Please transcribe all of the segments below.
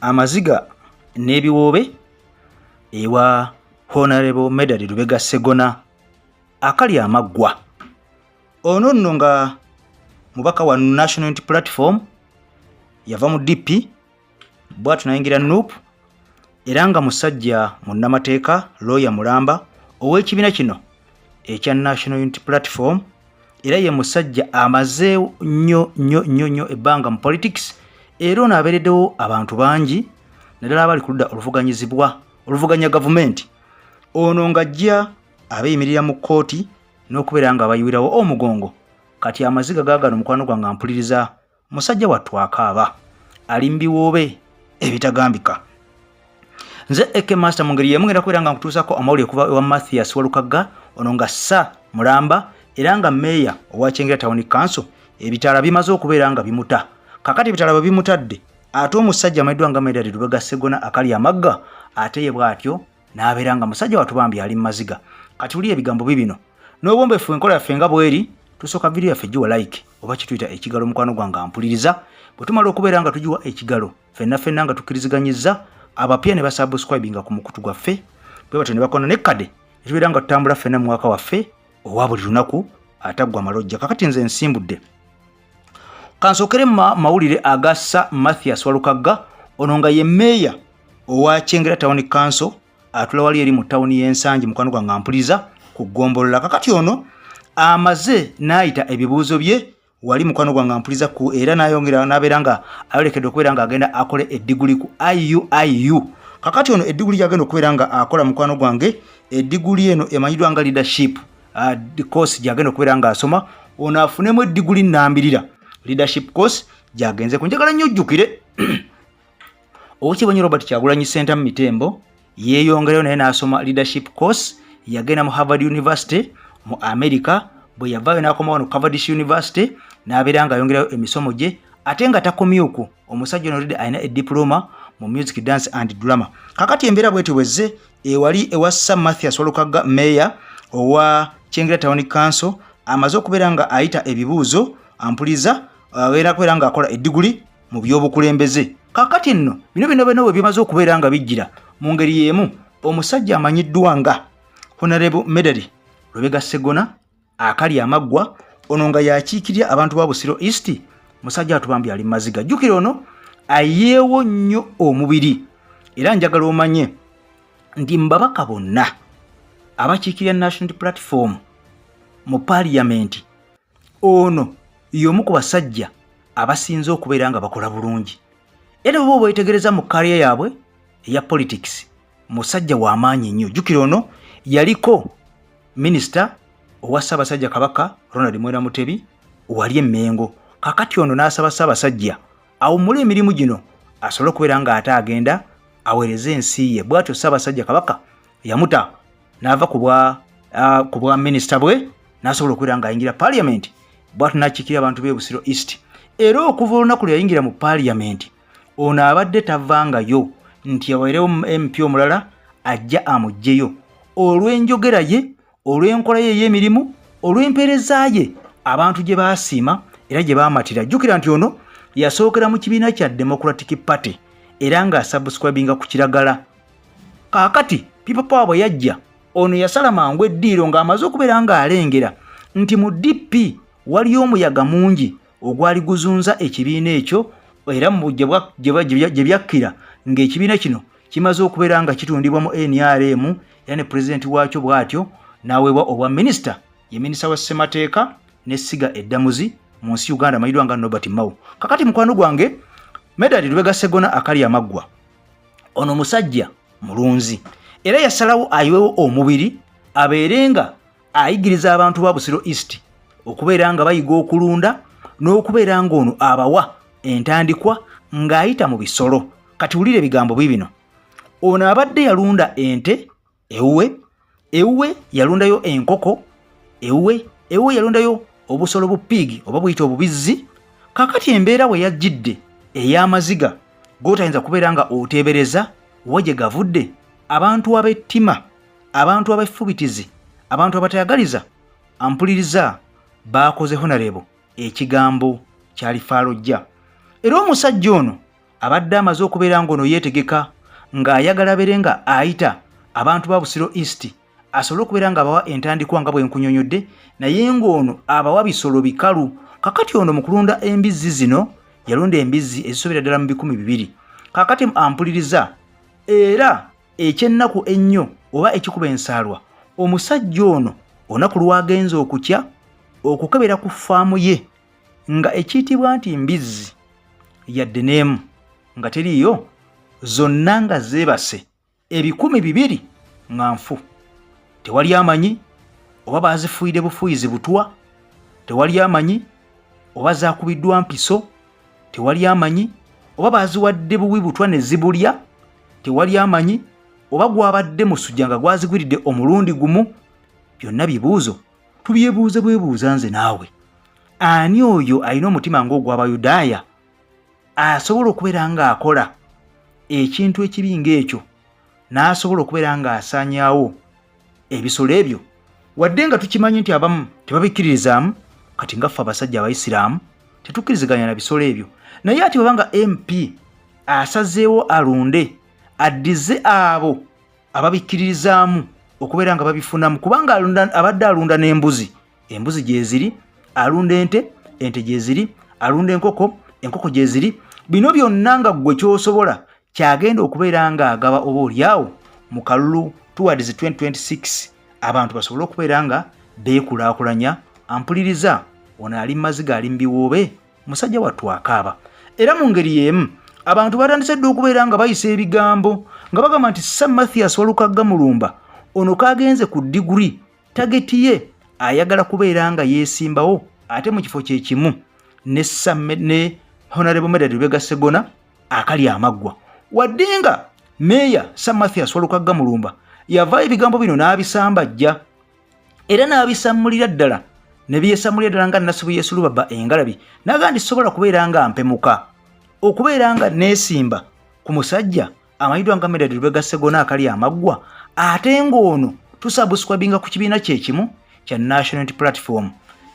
Amaziga Nabiwoobe ewa Honorable Medad Lubega Sseggona akali amaggwa. Ono nno nga mubaka wa National Unity Platform yava mu DP bwatu nayingira NUP era nga musajja munnamateeka lawyer mulamba ow'ekibiina kino ekya National Unity Platform era ye musajja amaze nnyo ebbanga mu politics era ono abeereddewo abantu bangi naddala abali ku ludda oluvuganya gavumenti. Ono ng'ajja abeeyimirira mu kkooti n'okubeera nga abayiwirawo omugongo. Kati amaziga gaagano mukwano gwange ampuliriza musajja wattu akaaba ali mbiwoobe ebitagambika. Nze Eke Master mu ngeri y'emu ngenda kubeera nga nkutuusako amawulire kuva ewa Mathias walukagga ono nga ssa mulamba era nga meeya owa Kyengera Town Council ebitaala bimaze okubeera nga bimuta. Kakati ebitaala bwe bimutadde ate omusajja amayiddwa nga Medad Lubega Sseggona akali amagga ate ye bw'atyo n'abeera nga musajja wattu bambi ali Maziga. Kati uli ebigambo bibino n'obwombeefu enkola yaffe nga bweri tusooka video yaffe giwa like oba kituyita ekigalo mukwano gwange ampuliriza. Bwe tumala okubeera nga tugiwa ekigalo ffenna nga tukkiriziganyizza abapya ne basubscribinga ku mukutu gwaffe bwe batyo ne bakona nekkade ne tubeera nga tutambula ffenna mu mwaka waffe owa buli lunaku ataggwa amalojja. Kakati nze nsimbudde kansookere mawulire agassa Mathias walukagga ono nga ye meeya owa Kyengera Town Council atula wali eri mu tawuni y'Ensangi mukwano gwange ampuliriza ku ggombolola. Kakati ono amaze n'ayita ebibuuzo bye wali mukwano gwange ampuliriza ku era n'ayongera n'abeera nga ayolekedde okubeera nga agenda akole eddiguli ku IUIU. Kakati ono eddiguli gy'agenda okubeera nga akola mukwano gwange eddiguli eno emanyiddwa nga leadership course gy'agenda okubeera nga asoma ono afunemu eddiguli nnambirira leadership course gy'agenze ku. Njagala nnyo ojjukire Oweekitiibwa Robert Kyagulanyi Center mu Mitembo yeeyongerayo naye n'asoma leadership course yagenda mu Harvard University mu America bwe yavaayo n'akoma wano Cavendish University n'abeera nga ayongerayo emisomo gye ate nga takomye okwo omusajja ono alina ediploma mu music dance and drama. Kakati embeera bwetyo bwezze ewali ewa Sam Mathias walukagga meeya owa Kyengera Town Council amaze okubeera nga ayita ebibuuzo ampuliza abeera kubeera nga akola eddiguli mu by'obukulembeze. Kakati nno bino bwe bimaze okubeera nga bijjira mu ngeri y'emu omusajja amanyiddwa nga Honorable Medad Lubega Sseggona akali amaggwa ono nga yakiikirira abantu ba Busiro East musajja atubambi ali Maziga. Jjukira ono ayeewo nnyo omubiri era njagala omanye nti mbabaka bonna abakiikirira National Platform mu Parliament ono y'omu ku basajja abasinze okubeera nga bakola bulungi. Era bwe weetegereza mu career yaabwe eya politics musajja w'amaanyi nnyo. Jjukira ono yaliko minisita owa Ssaabasajja Kabaka Ronald Mwera Mutebi wali Emmengo. Kakati ono n'asaba Ssaabasajja awummule emirimu gino asobole okubeera nga ate agenda aweereze ensi ye. Bw'atyo Ssaabasajja Kabaka yamuta n'ava ku bwa minisita bwe n'asobola okubeera nga ayingira Parliament. Bw'atyo n'akiikirira abantu b'e Busiro East. Era okuva olunaku lwe yayingira mu Parliament ono abadde tavangayo nti aweerewo MP omulala ajja amuggyeyo olw'enjogera ye olw'enkola ye ey'emirimu olw'empeereza ye abantu gye baasiima era gye baamatira. Jjukira nti ono yasookera mu kibiina kya Democratic Party era nga asubscribinga ku kiragala. Kaakati People Power bwe yajja ono yasala mangu eddiiro ng'amaze okubeera nga alengera nti mu DP waliyo omuyaga mungi ogwali guzunza ekibiina ekyo era mu gye byakkira ng'ekibiina kino kimaze okubeera nga kitundibwa mu NRM era ne pulezidenti waakyo bw'atyo n'aweebwa obwa minisita ye minisita wa Ssemateeka ne Siga Eddamuzi mu nsi Uganda amanyiddwa nga Nobert Mao. Kakati mukwano gwange Medad Lubega Sseggona akali amaggwa ono musajja mulunzi era yasalawo ayiwewo omubiri abeere nga ayigiriza abantu ba Busiro East okubeera nga bayiga okulunda n'okubeera ng'ono abawa entandikwa ng'ayita mu bisolo. Kati wulire ebigambo bibino ono abadde yalunda ente ewuwe yalundayo enkoko ewuwe yalundayo obusolo bu pig oba buyita obubizzi. Kakati embeera bwe yajjidde ey'amaziga g'otayinza kubeera nga oteebereza wa gye gavudde abantu ab'ettima abantu ab'effubitizi abantu abatayagaliza ampuliriza baakoze Honorable ekigambo kyali faalojja. Era omusajja ono abadde amaze okubeera ng'ono yeetegeka ng'ayagala bere nga ayita abantu ba Busiro East asobole okubeera ng'abawa entandikwa nga bwe nkunyonyodde, naye ng'ono abawa bisolo bikalu. Kakati ono mu kulunda embizzi zino yalunda embizzi ezisobera ddala mu 200. Kakati ampuliriza era ekyennaku ennyo oba ekikuba ensaalwa, omusajja ono olunaku lwagenze okutya okukebera ku ffaamu ye nga ekiyitibwa nti mbizzi yadde n'emu nga teriiyo, zonna nga zeebase 200 nga nfu. Tewali amanyi oba bazifuuyide bufuuyizi butwa, tewali amanyi oba zaakubiddwa mpiso, tewali amanyi oba baziwadde buwi butwa ne zibulya, tewali amanyi oba gwabadde musujja nga gwazigwiridde omulundi gumu. Byonna bibuuzo tubyebuuze bwebuuza nze naawe. Ani oyo alina omutima ng'ogw'Abayudaaya asobola okubeera ng'akola ekintu ekibi ng'ekyo n'asobola okubeera ng'asaanyaawo ebisolo ebyo, wadde nga tukimanyi nti abamu tebabikkiririzaamu? Kati nga ffe abasajja Abayisiraamu tetukkiriziganya na bisolo ebyo. Naye ati bwebanga MP asazeewo alunde addize abo ababikkiririzaamu okubeera nga babifunamu, kubanga abadde alunda n'embuzi, embuzi gye ziri, alunda ente, ente gye ziri, alunda enkoko, enkoko gye ziri. Bino byonna nga ggwe ky'osobola kyagenda okubeera ng'agaba oba oliawo mu kalulu towards 2026 abantu basobole okubeera nga beekulaakulanya. Ampuliriza ono ali Maziga, ali Nabiwoobe, musajja wattu akaaba. Era mu ngeri y'emu abantu batandise dde okubeera nga bayisa ebigambo nga bagamba nti Sam Mathias walukagga mulumba ono kagenze ku diguri, tageti ye ayagala kubeera nga yeesimbawo ate mu kifo kye kimu ne Honorable Medad Sseggona akali amaggwa. Wadde nga Meya Sam Mathias walukagga mulumba yavaayo ebigambo bino n'abisambajja era n'abisammulira ddala ne byesammulira ddala nga Nasibu Yesulubaba engalabi, naga ndi sobola kubeera nga mpemuka okubeera nga neesimba ku musajja amanyiddwa nga Medad Sseggona akali amaggwa, ate ng'ono tusabuscribinga ku kibiina kye kimu kya National Unity Platform.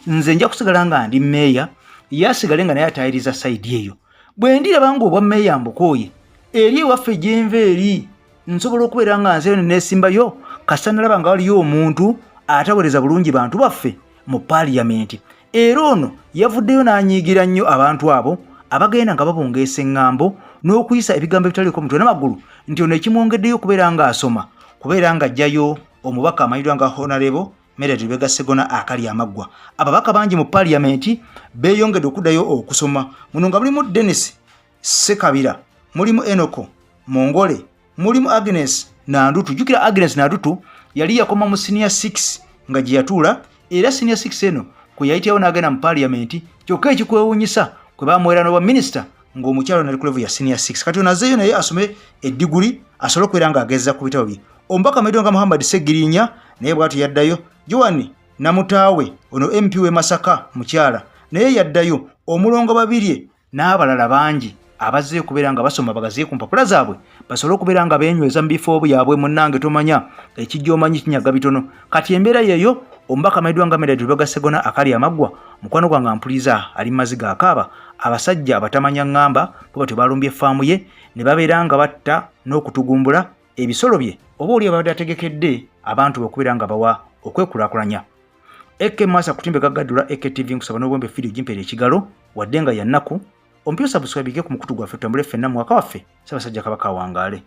Nze nja kusigala nga ndi meeya, yasigale nga naye atayiriza sayidi eyo. Bwe ndiraba nga obwa meeya mbukooye eri ewaffe gyenva eri, nsobola okubeera nga nze neesimbayo kasita nalaba nga waliyo omuntu ataweereza bulungi bantu baffe mu Parliament. Era ono yavuddeyo n'anyiigira nnyo abantu abo abagenda nga babongeesa eŋŋambo n'okuyisa ebigambo ebitaliko mutwe n'amagulu nti ono ekimwongeddeyo okubeera nga asoma, kubeera nga ajjayo omubaka amanyiddwa nga Honorable Medad Sseggona akali amaggwa. Ababaka bangi mu Parliament beeyongedde okuddayo okusoma. Muno nga mulimu Dennis Ssekabira, mulimu Enoko Mongole, mulimu Agnes Nandutu. Jukira Agnes Nandutu yali yakoma mu senior 6 nga gye yatuula, era senior 6 eno kwe yayitawo n'agenda mu Parliament. Kyokka ekikwewuunyisa kwe bamuweera n'obwa minisita ng'omukyalo nali ku level ya senior 6. Kati onazeeyo naye asome eddiguli asobole okubeera ng'agezza ku bitabo bye. Omubaka amanyiddwa nga Muhammad Ssegirinya naye bw'atyo yaddayo. Joan Namutaawe ono MP w'e Masaka mukyala naye yaddayo. Omulongo Babirye n'abalala bangi abazzeeyo okubeera nga basoma bagaziye ku mpapula zaabwe basobole okubeera nga beenyweza mu bifo byabwe. Munnange tomanya ekijja omanyi kinyaga bitono. Kati embeera yeeyo omubaka amanyiddwa nga Medad Sseggona akali amaggwa, mukwano gwange ampuliza ali Maziga akaaba. Abasajja abatamanya ŋŋamba bo tebalumbye effaamu ye ne babeera nga batta n'okutugumbula ebisolo bye, oba oli abadde ategekedde abantu okubeera nga bawa okwekulaakulanya. Eke Masa kutimbe gagaddula Eke TV nkusaba n'obwembe video gimpeera ekigalo wadde nga yannaku ompyo subscribe ku mukutu gwaffe tutambule ffenna mu waka waffe Ssaabasajja Kabaka wangaale.